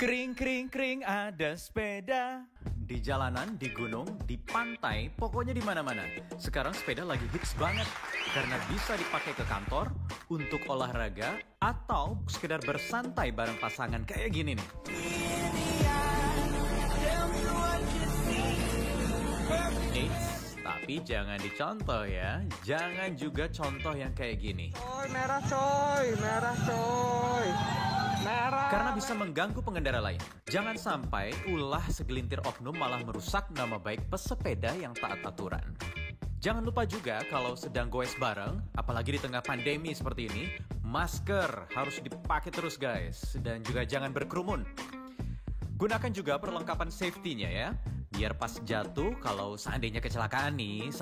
Kring kring kring ada sepeda. Di jalanan, di gunung, di pantai, pokoknya di mana-mana. Sekarang sepeda lagi hits banget karena bisa dipakai ke kantor, untuk olahraga, atau sekedar bersantai bareng pasangan kayak gini nih. Eits, tapi jangan dicontoh ya. Jangan juga contoh yang kayak gini. Coy, merah coy, merah coy. Merah. Karena bisa mengganggu pengendara lain. Jangan sampai ulah segelintir oknum malah merusak nama baik pesepeda yang taat aturan. Jangan lupa juga kalau sedang goes bareng, apalagi di tengah pandemi seperti ini, masker harus dipakai terus guys. Dan juga jangan berkerumun. Gunakan juga perlengkapan safety-nya ya. Biar pas jatuh, kalau seandainya kecelakaan nih,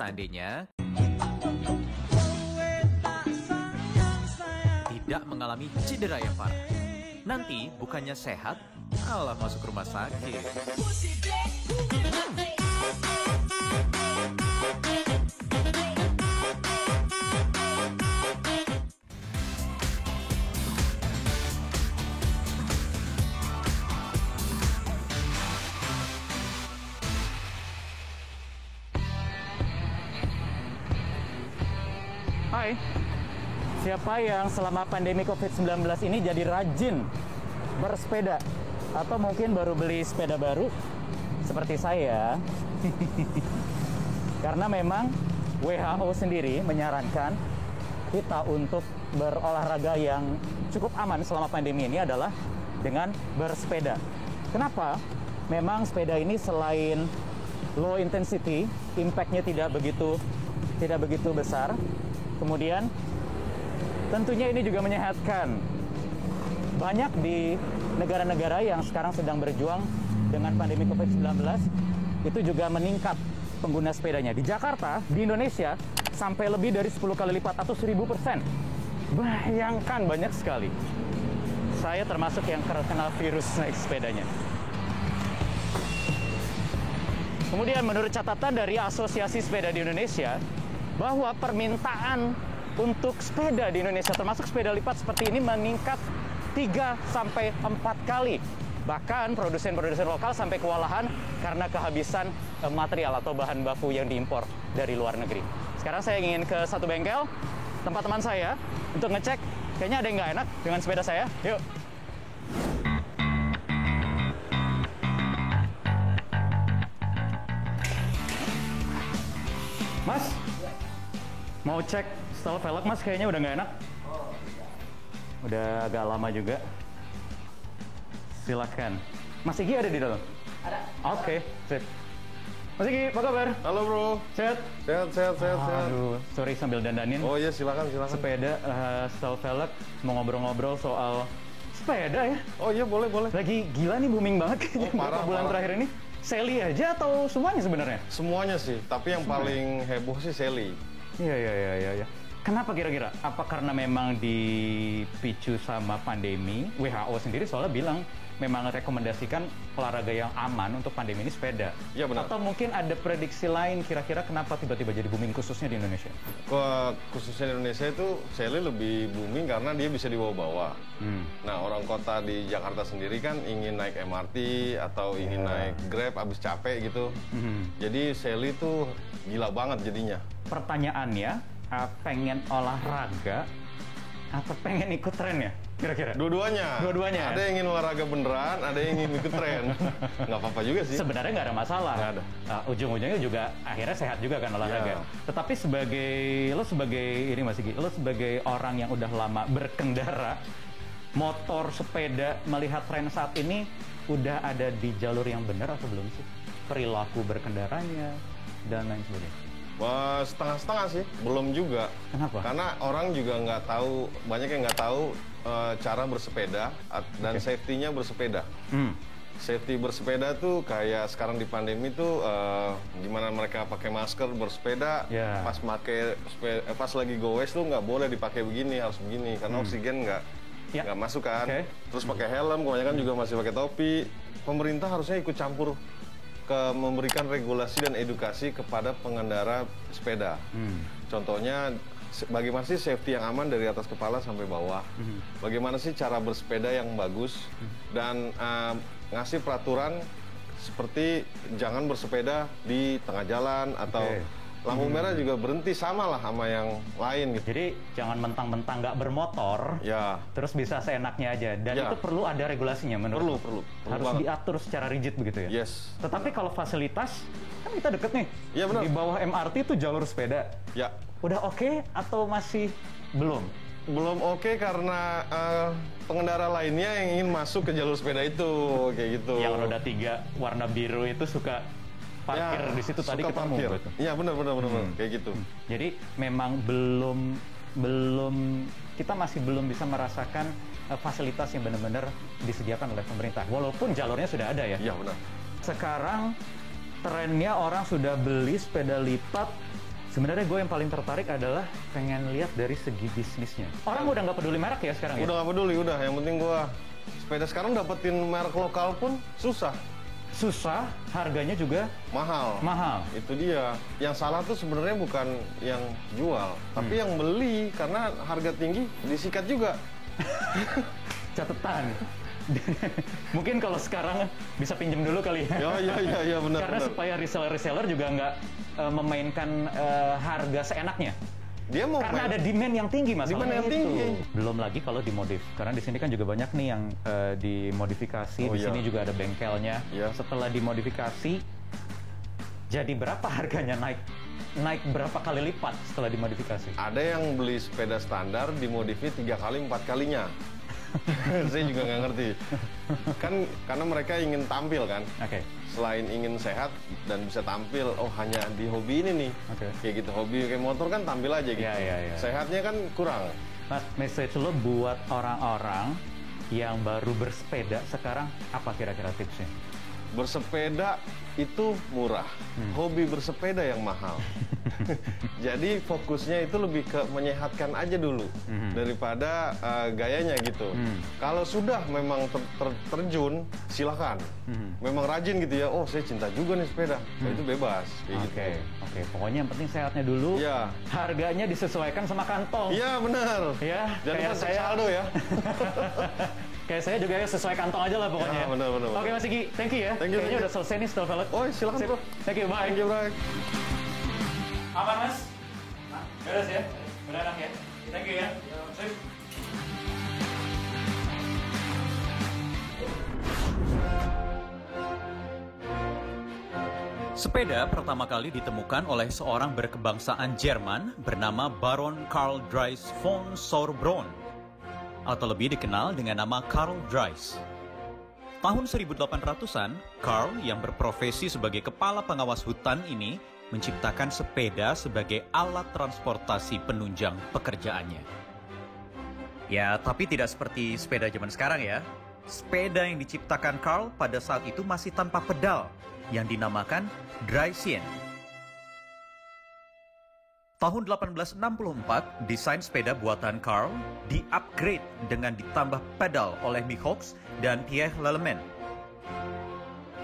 tidak mengalami cedera yang parah. Nanti bukannya sehat, malah masuk rumah sakit. Hai, siapa yang selama pandemi COVID-19 ini jadi rajin bersepeda? Atau mungkin baru beli sepeda baru seperti saya? Karena memang WHO sendiri menyarankan kita untuk berolahraga yang cukup aman selama pandemi ini adalah dengan bersepeda. Kenapa? Memang sepeda ini selain low intensity, impact-nya tidak begitu besar. Kemudian tentunya ini juga menyehatkan. Banyak di negara-negara yang sekarang sedang berjuang dengan pandemi COVID-19 itu juga meningkat pengguna sepedanya. Di Jakarta, di Indonesia, sampai lebih dari 10 kali lipat atau 1000%. Bayangkan, banyak sekali. Saya termasuk yang terkena virus naik sepedanya. Kemudian menurut catatan dari Asosiasi Sepeda di Indonesia, bahwa permintaan untuk sepeda di Indonesia, termasuk sepeda lipat seperti ini, meningkat 3-4 kali. Bahkan produsen-produsen lokal sampai kewalahan karena kehabisan material atau bahan baku yang diimpor dari luar negeri. Sekarang saya ingin ke satu bengkel, tempat teman saya, untuk ngecek kayaknya ada yang nggak enak dengan sepeda saya. Yuk! Mas? Mau cek style velg mas, kayaknya udah nggak enak. Udah agak lama juga. Silakan. Mas Igi ada di dalam? Ada. Oke, sip. Mas Igi, apa kabar? Halo bro. Sehat? Sehat. Aduh, sorry sambil dandanin. Oh iya, silakan. Sepeda, style velg, mau ngobrol-ngobrol soal sepeda ya. Oh iya, boleh. Lagi gila nih, booming banget kayaknya parah, beberapa bulan parah. terakhir ini. Sally aja atau semuanya sebenarnya? Semuanya sih, tapi yang paling heboh sih Sally. Iya. Kenapa kira-kira? Apa karena memang dipicu sama pandemi? WHO sendiri soalnya bilang memang rekomendasikan olahraga yang aman untuk pandemi ini sepeda. Iya benar. Atau mungkin ada prediksi lain kira-kira kenapa tiba-tiba jadi booming khususnya di Indonesia? Khususnya di Indonesia itu Sally lebih booming karena dia bisa dibawa-bawa. Nah, orang kota di Jakarta sendiri kan ingin naik MRT atau ingin naik Grab abis capek gitu. Jadi Sally tuh gila banget jadinya. Pertanyaannya, pengen olahraga atau pengen ikut tren ya? Kira-kira? Dua-duanya. Ada yang ingin olahraga beneran, ada yang ingin ikut tren. Nggak apa-apa juga sih. Sebenarnya nggak ada masalah. Nggak ada. Ujung-ujungnya juga akhirnya sehat juga kan olahraga. Yeah. Tetapi lo sebagai Mas Igi, lo sebagai orang yang udah lama berkendara, motor, sepeda, melihat tren saat ini udah ada di jalur yang benar atau belum sih? Perilaku berkendaranya dan lain sebagainya. Wah, setengah-setengah sih, belum juga. Kenapa? Karena orang juga nggak tahu, banyak yang nggak tahu cara bersepeda dan safety-nya bersepeda. Safety bersepeda tuh kayak sekarang di pandemi tuh gimana mereka pakai masker bersepeda, pas lagi goes tuh nggak boleh dipakai begini, harus begini karena oksigen nggak masuk kan. Terus pakai helm, kebanyakan juga masih pakai topi. Pemerintah harusnya ikut campur memberikan regulasi dan edukasi kepada pengendara sepeda. Contohnya bagaimana sih safety yang aman dari atas kepala sampai bawah, bagaimana sih cara bersepeda yang bagus, dan ngasih peraturan seperti jangan bersepeda di tengah jalan atau lampu merah juga berhenti sama lah sama yang lain gitu. Jadi jangan mentang-mentang nggak bermotor, Ya, terus bisa seenaknya aja. Dan Ya. itu perlu ada regulasinya menurut perlu harus banget. diatur secara rigid begitu ya. Yes. Tetapi kalau fasilitas kan kita deket nih. Iya, benar. Di bawah MRT itu jalur sepeda. Ya, Udah oke atau masih belum? belum oke karena pengendara lainnya yang ingin masuk ke jalur sepeda itu kayak gitu. Yang roda 3 warna biru itu suka parkir di situ tadi suka ketemu. parkir. Gitu. Iya, benar kayak gitu. Jadi memang belum kita masih belum bisa merasakan fasilitas yang benar-benar disediakan oleh pemerintah. Walaupun jalurnya sudah ada ya. Iya, benar. Sekarang trennya orang sudah beli sepeda lipat. Sebenarnya gue yang paling tertarik adalah pengen lihat dari segi bisnisnya. Orang udah nggak peduli merek ya sekarang ya? Udah nggak peduli, udah. Yang penting gua sepeda sekarang dapetin merek lokal pun susah. Susah, harganya juga mahal. Itu dia. Yang salah tuh sebenarnya bukan yang jual, tapi yang beli karena harga tinggi disikat juga. Catatan. Mungkin kalau sekarang bisa pinjam dulu kali ya. Ya, benar. Karena supaya reseller juga nggak memainkan harga seenaknya. Dia mau Karena ada demand yang tinggi masalahnya. Demand yang itu. tinggi. Belum lagi kalau dimodif. Karena di sini kan juga banyak nih yang dimodifikasi. Oh, di sini iya. juga ada bengkelnya. Iya. Setelah dimodifikasi, jadi berapa harganya naik berapa kali lipat setelah dimodifikasi? Ada yang beli sepeda standar dimodifikasi 3 kali 4 kalinya. Saya juga nggak ngerti. Kan karena mereka ingin tampil kan. Oke. Selain ingin sehat dan bisa tampil, oh hanya di hobi ini nih. Oke. Kayak gitu, hobi kayak motor kan tampil aja gitu. Iya. Sehatnya kan kurang. Mas, message lo buat orang-orang yang baru bersepeda sekarang apa kira-kira tipsnya? Bersepeda itu murah, hobi bersepeda yang mahal. Jadi fokusnya itu lebih ke menyehatkan aja dulu daripada gayanya gitu. Kalau sudah memang terjun, silakan. Memang rajin gitu ya. Oh, saya cinta juga nih sepeda. Nah, itu bebas. Oke. Pokoknya yang penting sehatnya dulu. Iya. Harganya disesuaikan sama kantong. Iya, benar. Ya, Jangan kayak lupa cek saya. saldo ya. Kayak saya juga ya sesuai kantong aja lah pokoknya. Ya, benar. Oke Mas Iki, thank you ya. Thank you, Kayaknya thank you. udah selesai nih setelah velg. Oh, silakan Sip. bro. Thank you, bye. Thank you, bro. Aman Mas? Beres ya? Udah enak ya? Thank you ya. Sip. Sepeda pertama kali ditemukan oleh seorang berkebangsaan Jerman bernama Baron Karl Dries von Sauerbrunn, atau lebih dikenal dengan nama Karl Dries. Tahun 1800-an, Karl yang berprofesi sebagai kepala pengawas hutan ini menciptakan sepeda sebagai alat transportasi penunjang pekerjaannya. Ya, tapi tidak seperti sepeda zaman sekarang ya. Sepeda yang diciptakan Karl pada saat itu masih tanpa pedal, yang dinamakan Draisienne. Tahun 1864, desain sepeda buatan Karl di-upgrade dengan ditambah pedal oleh Mihox dan Pierre Lallemand.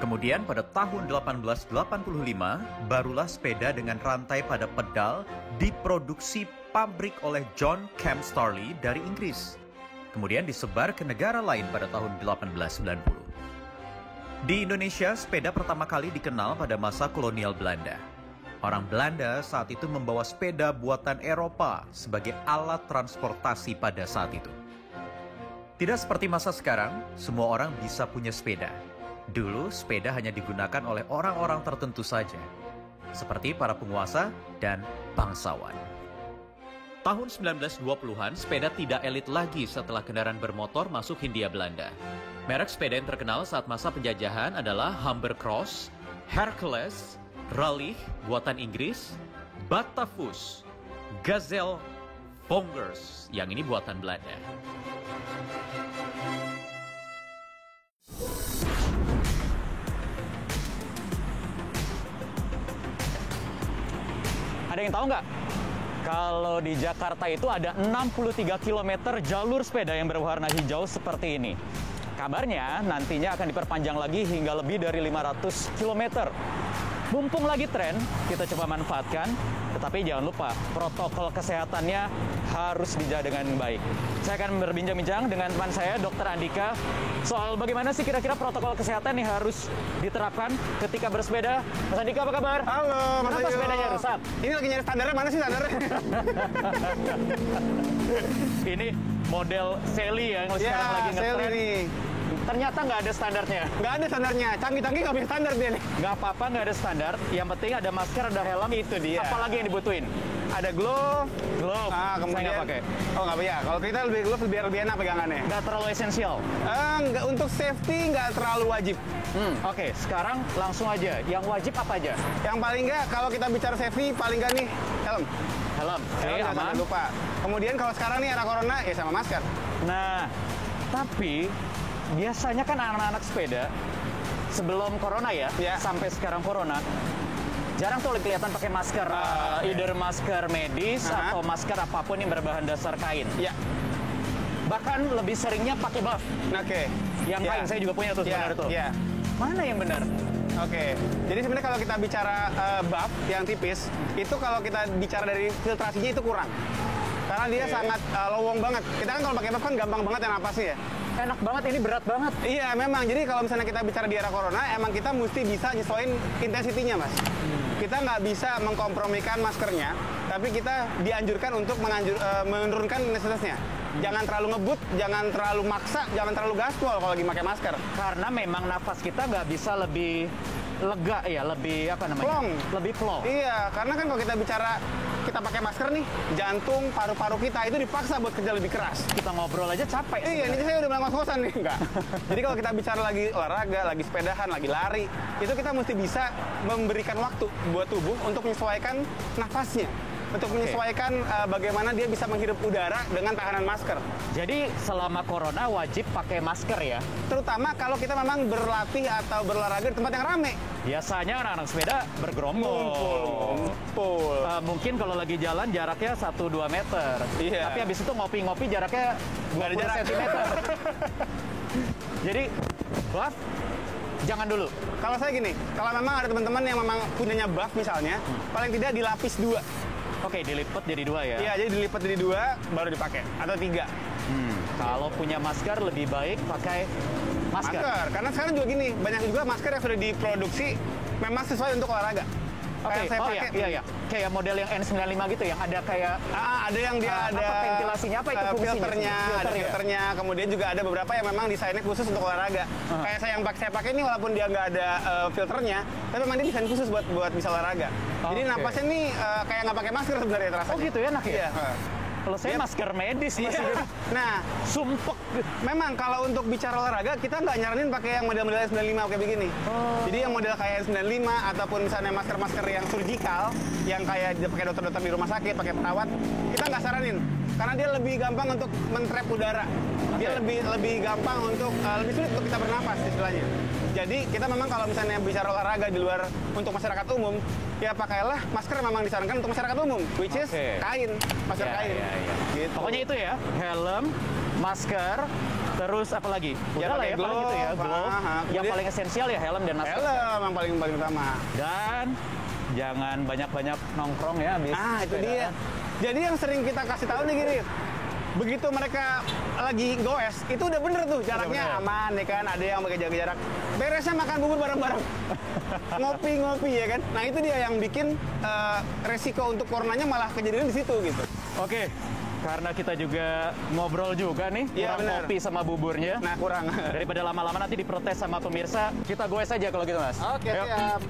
Kemudian pada tahun 1885, barulah sepeda dengan rantai pada pedal diproduksi pabrik oleh John Camp Starley dari Inggris. Kemudian disebar ke negara lain pada tahun 1890. Di Indonesia, sepeda pertama kali dikenal pada masa kolonial Belanda. Orang Belanda saat itu membawa sepeda buatan Eropa sebagai alat transportasi pada saat itu. Tidak seperti masa sekarang, semua orang bisa punya sepeda. Dulu, sepeda hanya digunakan oleh orang-orang tertentu saja, seperti para penguasa dan bangsawan. Tahun 1920-an, sepeda tidak elit lagi setelah kendaraan bermotor masuk Hindia Belanda. Merek sepeda yang terkenal saat masa penjajahan adalah Humber Cross, Hercules, Raleigh buatan Inggris, Batavus, Gazelle, Vongers, yang ini buatan Belanda. Ada yang tahu nggak? Kalau di Jakarta itu ada 63 km jalur sepeda yang berwarna hijau seperti ini. Kabarnya nantinya akan diperpanjang lagi hingga lebih dari 500 km. Mumpung lagi tren, kita coba manfaatkan. Tetapi jangan lupa, protokol kesehatannya harus dijaga dengan baik. Saya akan berbincang-bincang dengan teman saya, Dr. Andika, soal bagaimana sih kira-kira protokol kesehatan yang harus diterapkan ketika bersepeda. Mas Andika, apa kabar? Halo, Mas Kenapa Ayu. sepedanya rusak? Ini lagi nyari standarnya, mana sih standarnya? Ini model Sally yang sekarang lagi Sally ngetren. nih. Ternyata nggak ada standarnya. Nggak ada standarnya, canggih-canggih nggak punya standar dia nih. Nggak apa-apa, nggak ada standar. Yang penting ada masker, ada helm. Itu dia. Apalagi yang dibutuhin? Ada glove. Glove. Kemudian, Saya nggak pakai. Oh nggak ya, kalau kita lebih glove biar lebih enak pegangannya. Nggak terlalu esensial. Nggak, untuk safety nggak terlalu wajib. Oke, sekarang langsung aja. Yang wajib apa aja? Yang paling nggak, kalau kita bicara safety, paling nggak nih, helm. Helm. Oke, Helm jangan aman. sampai lupa. Kemudian kalau sekarang nih era corona, ya sama masker. Nah, tapi biasanya kan anak-anak sepeda sebelum corona ya, Ya. sampai sekarang corona, jarang tuh kelihatan pakai masker, either masker medis atau masker apapun yang berbahan dasar kain. Ya, Bahkan lebih seringnya pakai buff. oke. Yang Ya. kain saya juga punya tuh sebenarnya tuh. Ya. Mana yang benar? Oke, jadi sebenarnya kalau kita bicara buff yang tipis, itu kalau kita bicara dari filtrasinya itu kurang. Karena dia sangat lowong banget. Kita kan kalau pakai buff kan gampang banget ya napasnya ya. Enak banget, ini berat banget. Iya, memang. Jadi kalau misalnya kita bicara di era corona, emang kita mesti bisa nyesuaiin intensitinya, Mas. Kita nggak bisa mengkompromikan maskernya, tapi kita dianjurkan untuk menurunkan intensitasnya. Jangan terlalu ngebut, jangan terlalu maksa, jangan terlalu gaspol kalau lagi pakai masker. Karena memang nafas kita nggak bisa lebih lega ya, lebih apa namanya? Plong. Lebih plong. Iya, karena kan kalau kita bicara kita pakai masker nih, jantung, paru-paru kita itu dipaksa buat kerja lebih keras. Kita ngobrol aja capek. Iya, ini saya udah bilang ngos-ngosan nih. Enggak. Jadi kalau kita bicara lagi olahraga, lagi sepedahan, lagi lari, itu kita mesti bisa memberikan waktu buat tubuh untuk menyesuaikan nafasnya. Untuk menyesuaikan bagaimana dia bisa menghirup udara dengan tahanan masker. Jadi selama corona wajib pakai masker ya. Terutama kalau kita memang berlatih atau berolahraga di tempat yang ramai. Biasanya anak-anak sepeda bergerombol. Ngumpul. Mungkin kalau lagi jalan jaraknya 1-2 meter. Iya. Tapi habis itu ngopi-ngopi jaraknya 20 Nggak ada jarak. cm. Jadi, buff, jangan dulu. Kalau saya gini, kalau memang ada teman-teman yang memang punyanya buff misalnya, paling tidak dilapis 2. Oke, dilipat jadi 2 ya. Iya, jadi dilipat jadi 2 baru dipakai atau 3. Kalau punya masker lebih baik pakai masker. Karena sekarang juga gini, banyak juga masker yang sudah diproduksi memang sesuai untuk olahraga. Oke, Kayak saya pakai, iya. Kayak model yang N95 gitu yang ada kayak ada yang dia apa ada ventilasinya, apa itu fungsinya? filternya, ada Filter ya? filternya. Kemudian juga ada beberapa yang memang desainnya khusus untuk olahraga. Kayak saya yang saya pakai ini walaupun dia nggak ada filternya, tapi memang dia desain khusus buat bisa olahraga. Jadi Oke. napasnya nih kayak nggak pakai masker sebenarnya terasa. Oh gitu ya, nak ya? Iya. Kalau saya masker medis Iya. masih gitu. Nah, Sumpek. memang kalau untuk bicara olahraga, kita nggak nyaranin pakai yang model-model N95 kayak begini. Jadi yang model kayak N95 ataupun misalnya masker-masker yang surgical, yang kayak pakai dokter-dokter di rumah sakit, pakai perawat, kita nggak saranin. Karena dia lebih gampang untuk men-trap udara. Dia lebih gampang untuk, lebih sulit untuk kita bernapas istilahnya. Jadi kita memang kalau misalnya bicara olahraga di luar untuk masyarakat umum, ya pakailah masker yang memang disarankan untuk masyarakat umum, which is kain, masker Ya, kain. ya, ya. Gitu. Pokoknya itu ya, helm, masker, terus apa lagi? Ya, Udah lah pakai ya, paling gitu ya, glove, glove. Yang kemudian- paling esensial ya helm dan masker. Helm yang paling utama. Dan jangan banyak-banyak nongkrong ya habis. Nah, itu sepeda. dia. Jadi yang sering kita kasih tahu nih gini, begitu mereka lagi goes, itu udah bener tuh jaraknya bener. aman ya kan, ada yang pakai jaga jarak. Beresnya makan bubur bareng-bareng, ngopi-ngopi ya kan. Nah itu dia yang bikin resiko untuk coronanya malah kejadian di situ gitu. Oke, karena kita juga ngobrol juga nih, Iya, kurang bener. kopi sama buburnya. Nah kurang. Daripada lama-lama nanti diprotes sama pemirsa, kita goes aja kalau gitu, Mas. Oke, Yuk. siap.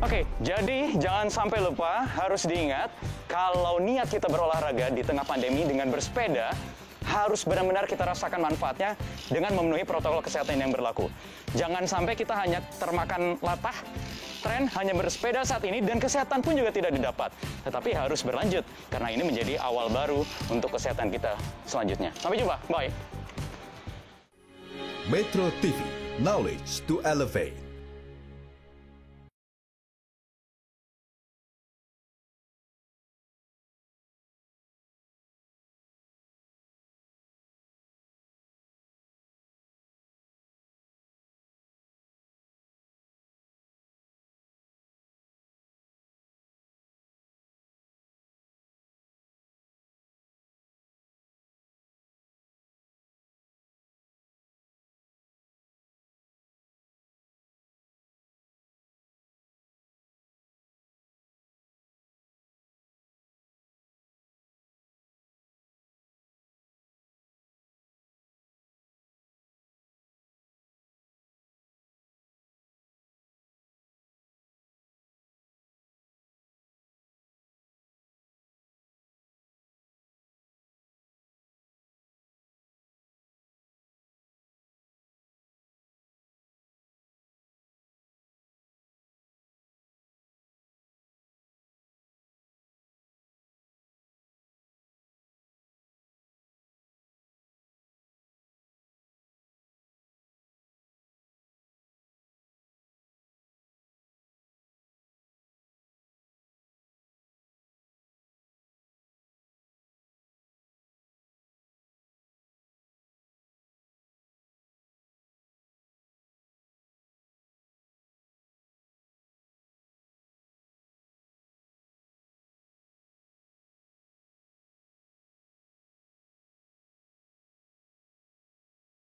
Oke, jadi jangan sampai lupa, harus diingat kalau niat kita berolahraga di tengah pandemi dengan bersepeda, harus benar-benar kita rasakan manfaatnya dengan memenuhi protokol kesehatan yang berlaku. Jangan sampai kita hanya termakan latah tren hanya bersepeda saat ini dan kesehatan pun juga tidak didapat. Tetapi harus berlanjut, karena ini menjadi awal baru untuk kesehatan kita selanjutnya. Sampai jumpa, bye. Metro TV, knowledge to elevate.